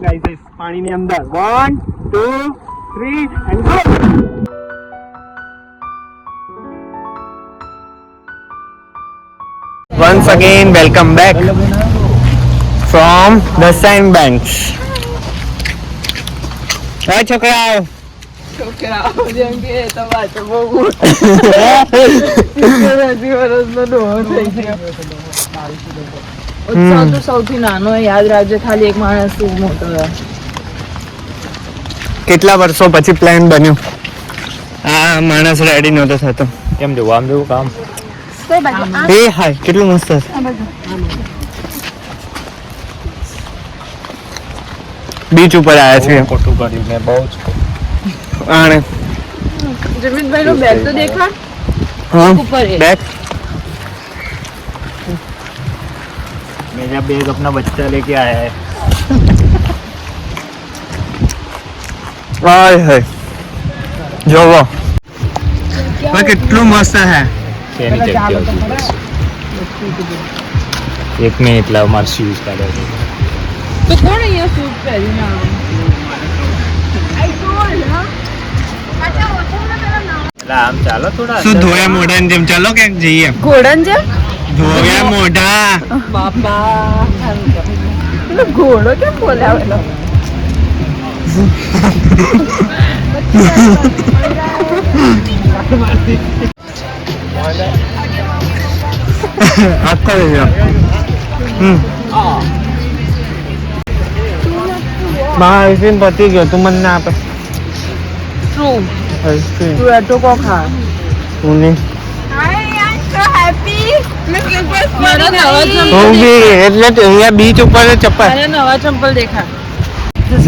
Guys પાણીની અંદર 1 2 3 and go. Once again, welcome back from the Sandbanks. Hey, છોકરાઓ જેમ કે તમારે બહુ વર્ષનો ડોહો થઈ ગયો. ઉત્સાહ તો સૌથી નાનો યાદ રાખજો, ખાલી એક માણસ મોટો હોય. કેટલા વર્ષો પછી પ્લાન બન્યો? આ માણસ રેડી નહોતો થતો. કેમ જવું આમ જેવું કામ એ હાય કેટલું મસ્ત છે. બીચ ઉપર આવ્યા છે. ખોટું કર્યું મેં બહુ જ આણે જમીનભાઈ નો બેગ તો દેખા હા ઉપર है. બેક मेरा बैग अपना बच्चा लेके आया है. હાય હાય જોવો આ કેટલું મસ્ત છે. તેની જગ્યા હતી. એક મિનિટ લાવ મારે શૂઝ કાઢ્યા છે. તો કોણ અહીંયા શૂટ પહેરીને આવે? એટલે આમ ચાલો થોડા શું ધોયા મોઢા જેમ ચાલો ક્યાંક જઈએ. ઘોડન છે ધોયા મોઢા બાપા. પેલો ઘોડો કેમ બોલાવેલો? આખો આઈસ્ક્રીમ પતી ગયો. તું મને ના આપે ટ્રુ. આઈસ્ક્રીમ તું એટો કો ખા. હું નહીં. મારા નવા હું ચંપલ બી એટલે તો અહીંયા બીચ ઉપર છે ચપ્પલ. મારા નવા ચંપલ દેખા.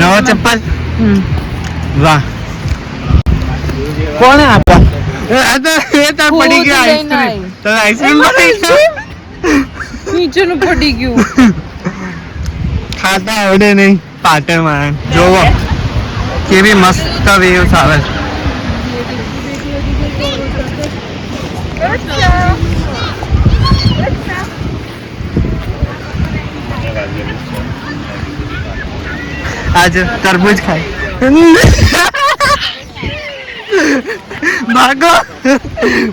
નવા ચપ્પલ વાહ કોણે આપ્યા? આ તો એ તાર પડી ગયો આઈસ્ક્રીમ. તો આઈસ્ક્રીમ પડી ગયો. નીચેનું પડી ગયું. ખાતા આવડે નહીં પાટણમાં. જોવો કેવી મસ્ત વેવ્સ આવે છે. આજે તરબૂચ ખાય. ભાગો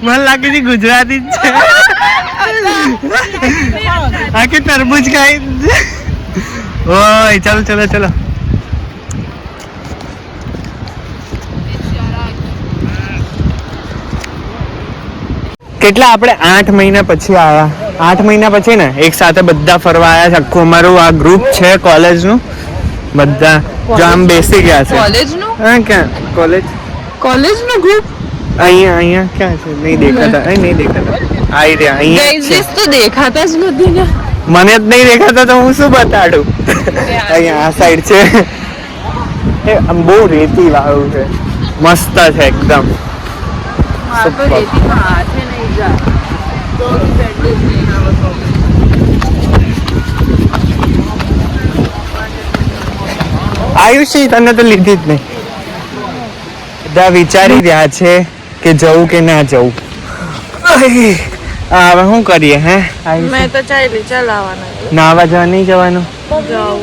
મને લાગે છે ગુજરાતી જ છે. આખી તરબૂચ ખાઈ. ઓય ચાલો ચલો ચલો. કેટલા આપણે 8 મહિના પછી આવ્યા. 8 મહિના પછી ને એક સાથે બધા ફરવા આવ્યા છે. આખું અમારું આ ગ્રુપ છે કોલેજનું. બધા જો આમ બેસી ગયા છે. કોલેજનું? હા ક્યાં કોલેજ? કોલેજનું ગ્રુપ? અહીંયા અહીંયા ક્યાં છે? નહીં દેખાતા. અહીં નહીં દેખાતા. આવી રહ્યા અહીંયા જ છે. ગાઈઝ તો દેખાતા જ નથી ને. મને જ નહીં દેખાતા તો હું શું બતાડું. અહીંયા આ સાઈડ છે. એ આમ બહુ રેતી વાળું છે. મસ્ત છે એકદમ. મારે તો રેતીમાં હાથે નહીં જાય. તો બેન્ડેજ નહીં આવતો. આયુષી તને તો લીધી જ નહીં. બધા વિચારી રહ્યા છે કે જવું કે ના જવું. હવે શું કરીએ હે? મેં તો ચાલી ચલાવવાના. નાવા જવા નહીં જવાનું? જાઉં.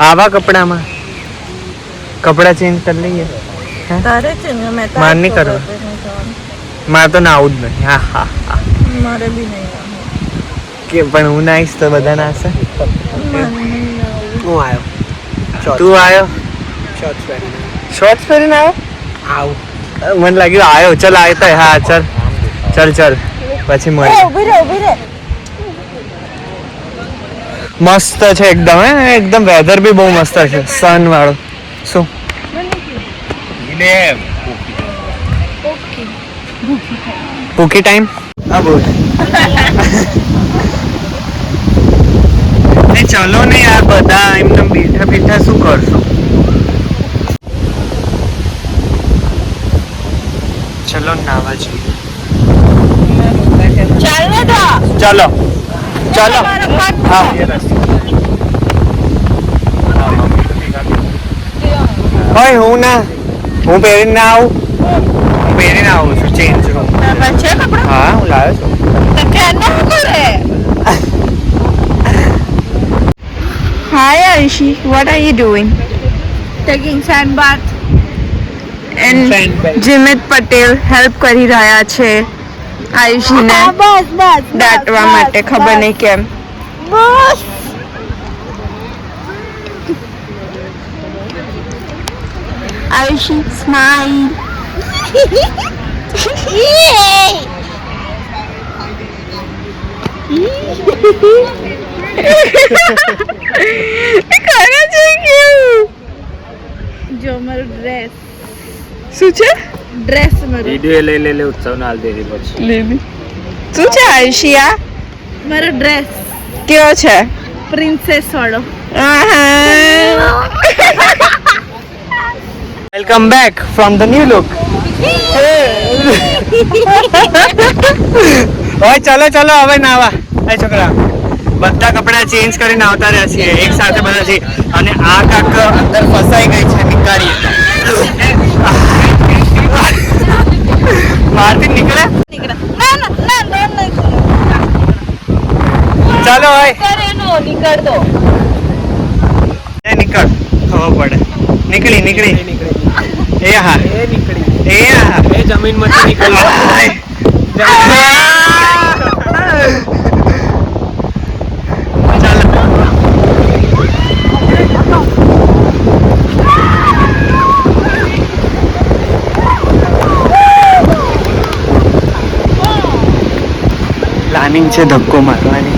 આવા કપડામાં કપડા ચેન્જ કરી લઈએ. તારે છે ને મેં માર નહીં કરવા. મારે તો નાવું જ નહીં. હા હા હા મારે બી નહીં. કે પણ હું નાઈશ તો બધા નાશે. હું આવ્યો. તું આવ્યો? શોર્ટ્સ પહેરીને આવ્યો? મને લાગ્યું આવ્યો. ચલ આવતા. હા ચલ ચલ ચલ પછી મળીએ. ઉભી રે ઉભી રે. મસ્ત છે એકદમ. હે એકદમ વેધર બી બહુ મસ્ત છે. સન વાળો. શું ભૂખી ટાઈમ? હા બોલ. ચલો ને યાર બધા એમને બેઠા બેઠા શું કરશું? ચલો નાવા જોઈએ. ચાલ ને તો. ચલો ચલો. હા હોય હું ના હું પહેરીને ના આવું. હું પહેરીને આવું છું. Change room. છે કપડા? હા હું લાવ્યો છું. તો કેનો કરે? Hi Ayushi, what are you doing? Taking sand bath. And Jimit Patel help કરી રહ્યા છે આયુષીને દાટવા માટે ખબર નહીં કેમ. આયુષી સ્માઈલ. જો મારો ડ્રેસ શું છે? ડ્રેસ મારો વિડિયો લે ઉત્સવ ના હાલ દેવી પછી લે શું છે આયુષી? આ મારો ડ્રેસ કેવો છે? પ્રિન્સેસ વાળો. Welcome back from the new look. ઓય ચલો ચલો હવે નાવા. એ છોકરા બધા કપડા ચેન્જ કરીને આવતા રહ્યા છીએ એક સાથે બધા છે. અને આ કાક અંદર ફસાઈ ગઈ છે, નીકાળીએ. બહારથી નીકળે. ચાલો હોય નીકળ દો. એ નીકળ ખબર પડે. નીકળી એ હા એ હા એ જમીન માંથી નીકળ. પ્લાનિંગ છે ધક્કો મારવાની.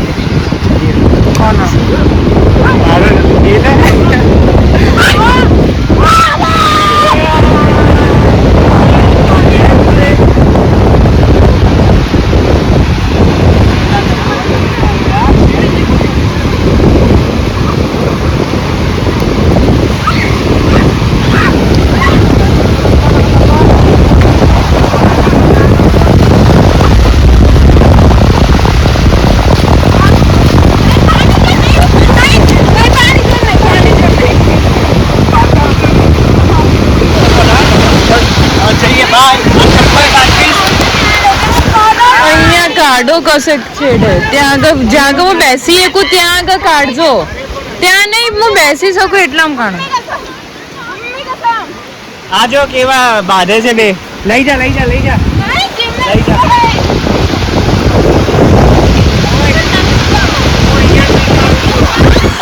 કાઢો કશે છેડે ત્યાં આગળ જ્યાં આગળ હું બેસી શકું ત્યાં આગળ કાઢજો. ત્યાં નહીં હું બેસી શકું એટલામાં કાઢો. આ જો કેવા બાંધે છે બે. લઈ જા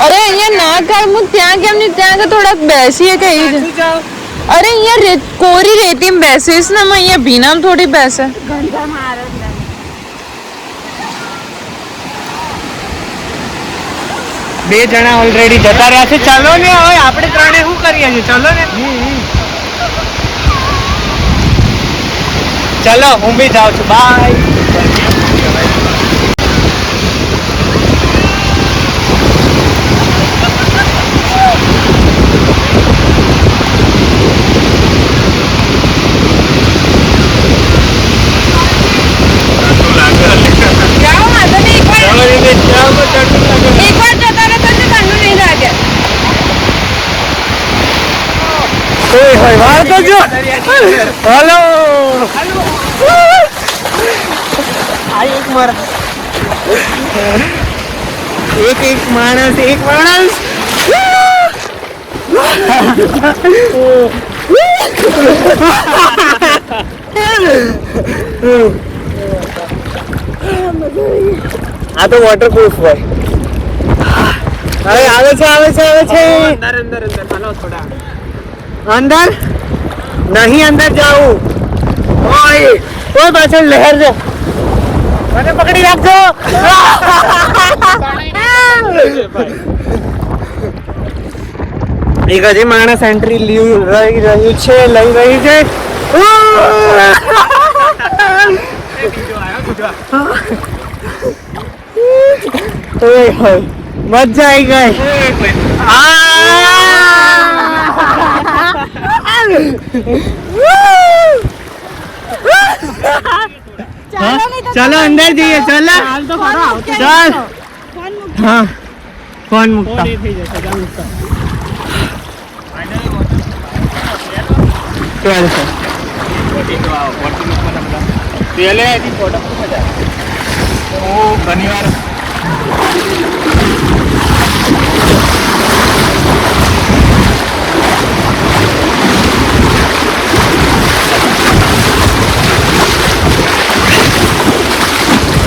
અરે અહીંયા ના કાઢ. હું ત્યાં કેમ નહીં? ત્યાં આગળ થોડાક બેસીએ કે અરે અહીંયા કોરી રેતી બેસીશ ને હું અહીંયા ભીનામ થોડી બેસે. બે જણા ઓલરેડી જતા રહ્યા છે. ચાલો ને હવે આપણે ત્રણે શું કરીએ છીએ? ચાલો ને ચલો હું બી જાઉં છું. બાય. વાર કરજો. હેલો એક માણસ આ તો વોટરપ્રૂફ હોય. હવે આવે છે અંદર નહીં અંદર જાવું. ઓય પાછળ લહેર છે. મને પકડી રાખજો. એક હજી માણસ એન્ટ્રી લઈ રહ્યું છે. મજા આવી ગઈ. चलो अंदर जाइए. चलो चल. हाँ फोन मुक्ता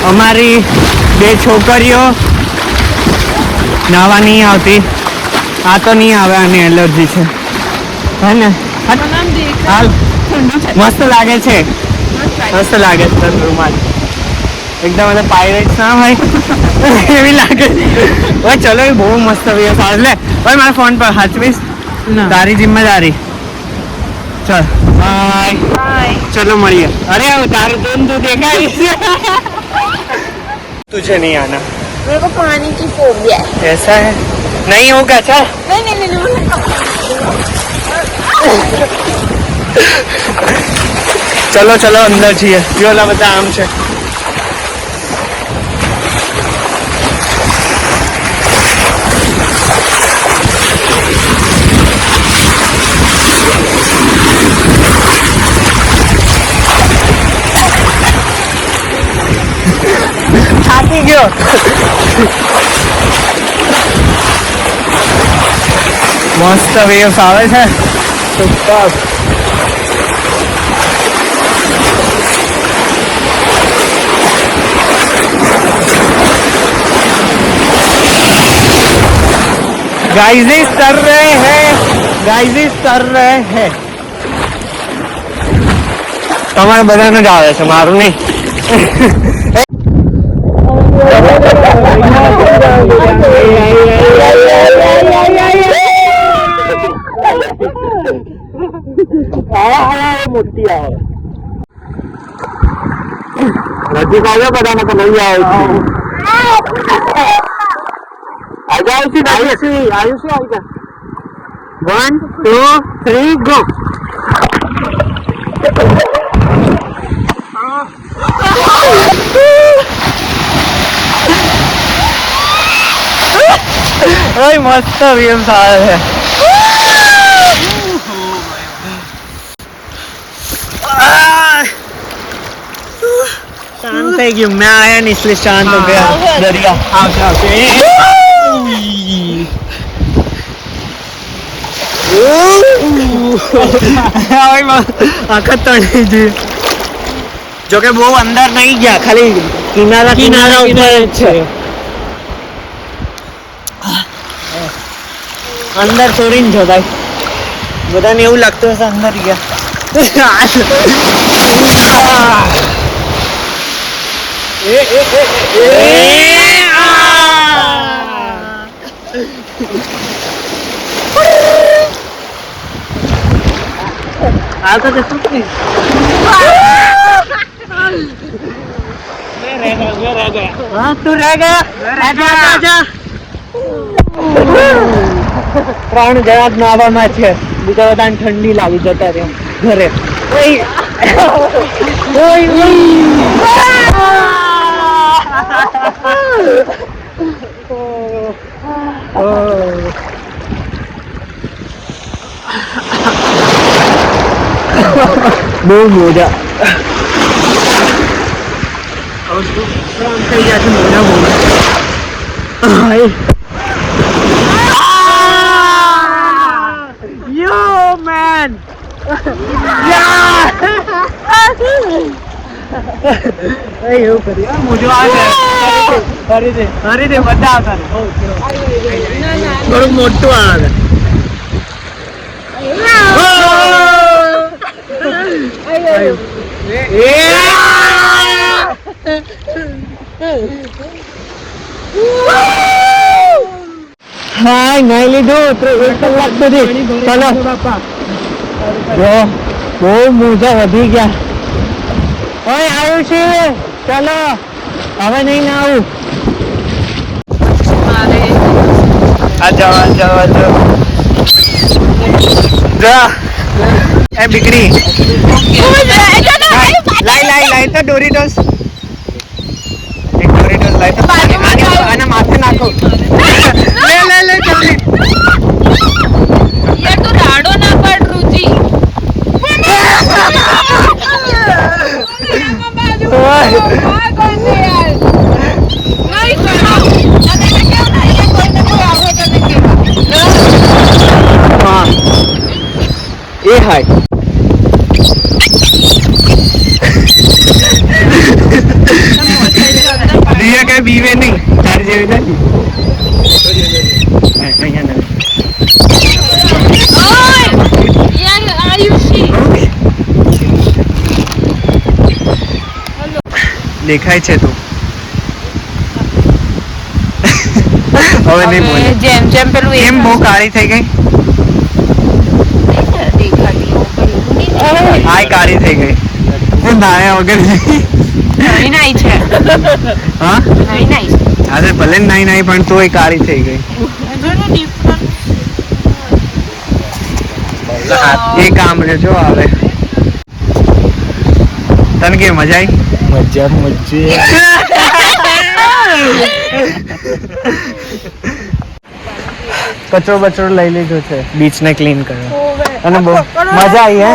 અમારી 2 છોકરીઓ નાવા નહીં આવતી. આ તો નહીં આવે, આની એલર્જી છે હે ને? હાલ મસ્ત લાગે છે, મસ્ત લાગે છે રૂમાલ એકદમ. એટલે પાયરેટ્સ ના હોય એવી લાગે. હવે ચલો, એ બહુ મસ્ત વ્યૂ છે. એટલે ભાઈ મારા ફોન પર હાચવીશ, તારી જિમ્મેદારી. ચલ બાય, ચલો મળીએ. અરે તારું તો તું દેખાઈશ. तुझे नहीं आना, मेरे को पानी की फोबिया है. ऐसा है? नहीं होगा. चल नहीं. चलो चलो अंदर છીએ. યોલા બધા આમ છે. થાકી ગયો. મસ્ત વેવ્સ આવે છે. સુપર. गाइज़ कर रहे हैं, गाइज़ कर रहे हैं. તમારે બધાને જ આવે છે, મારું નહીં. મોટી આવે નજીક આવ્યો બધાને તો લઈ આવે છે. આયુષી આવી જા. 1 2 3 ગો. ઓય મસ્ત વ્યૂ આવે છે. शांत है क्यों? मैं आया नहीं इसलिए शांत हो गया. दरिया आखत थी जो કે બહુ અંદર નહીં ગયા, ખાલી કિનારા ઉપર છે. અંદર થોડી જો ભાઈ, બધાને એવું લાગતું હશે અંદર ગયા. आता तो सुख नहीं. मैं रह गया. हाँ तू रह गया. आजा. प्राण જવાબ નાવામાં છે. બીજા બધાને ઠંડી લાગી જતા રહે ઘરે. બહુ મોજા થઈ ગયા છે. મોજા Yo man! એવું કર્યું મોજો આ હરી દે બધા કરે. થોડું મોટું આવે. હા નહીં લીધું 1 કલાક સુધી. ચલો બહુ મોજા વધી ગયા. ઓય આવ્યું છે, ચલો હવે નહીં ના આવું. આજા જા એ બીકડી લાઈ તો ડોરીટોસ. એક ડોરીટોસ લાઈ તો આના માથે નાખો. લે જલ્દી. यार तू राडो ना पड़ रुचि. नहीं करो. એ હાય દિયા કઈ બીવે નહીં તારી જેવી નથી અહીંયા નથી દેખાય છે તું હવે નહીં બોલે જેમ જેમ પેલું કેમ બહુ કાળી થઈ ગઈ આય કાળી થઈ ગઈ હું નાયા વગર નહીં નાઈ છે હા નહીં નાઈ અરે ભલે નહીં પણ તોય કાળી થઈ ગઈ એ કામ રે જો આવે તને કે મજા આવી મજે કચરો બચરો લઈ લીધો છે બીચ ને ક્લીન કરવા અને બહુ મજા આવી હે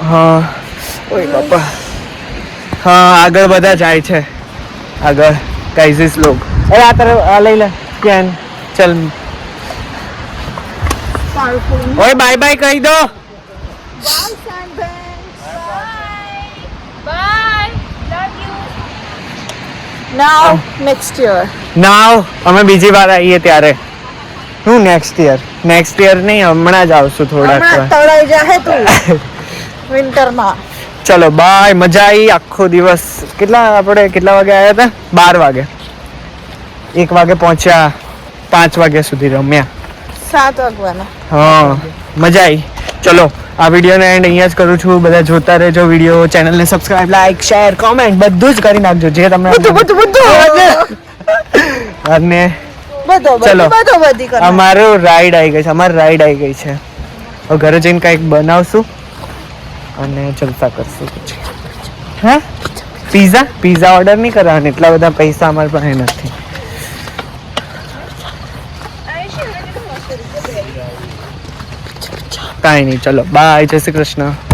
હા ઓય બાપા હા આગળ બધા જાય છે આગળ ગાઈઝ લોગ અરે આ તરફ આ લઈ લે કેન ચલ ઓય બાય બાય કહી દો Now, next year. નાવ અમે બીજી વાર આવીએ ત્યારે હું નેક્સ્ટ યર નહીં હમણાં જ આવશું થોડાક તળાઈ જાહે તું વિન્ટરમાં. ચલો બાય મજા આવી આખો દિવસ કેટલા વાગે આવ્યા હતા 12 વાગે 1 વાગે પહોંચ્યા 5 વાગ્યા સુધી રમ્યા 7 વાગવાના. હા મજા આવી ચલો આ વિડીયોને એન્ડ અહીંયા જ કરું છું બધા જોતા રહેજો વિડીયો ચેનલને સબસ્ક્રાઇબ લાઈક શેર કોમેન્ટ બધું જ કરી નાખજો જે તમને બધું અને બધો ચલો. બધી કર. અમારી રાઈડ આવી ગઈ છે હવે ઘરે જઈને કંઈક બનાવશું અને જલસા કરશું પછી હા પીઝા ઓર્ડર નહીં કરવાનું એટલા બધા પૈસા અમારી પાસે નથી કાંઈ નહીં ચલો બાય જય શ્રી કૃષ્ણ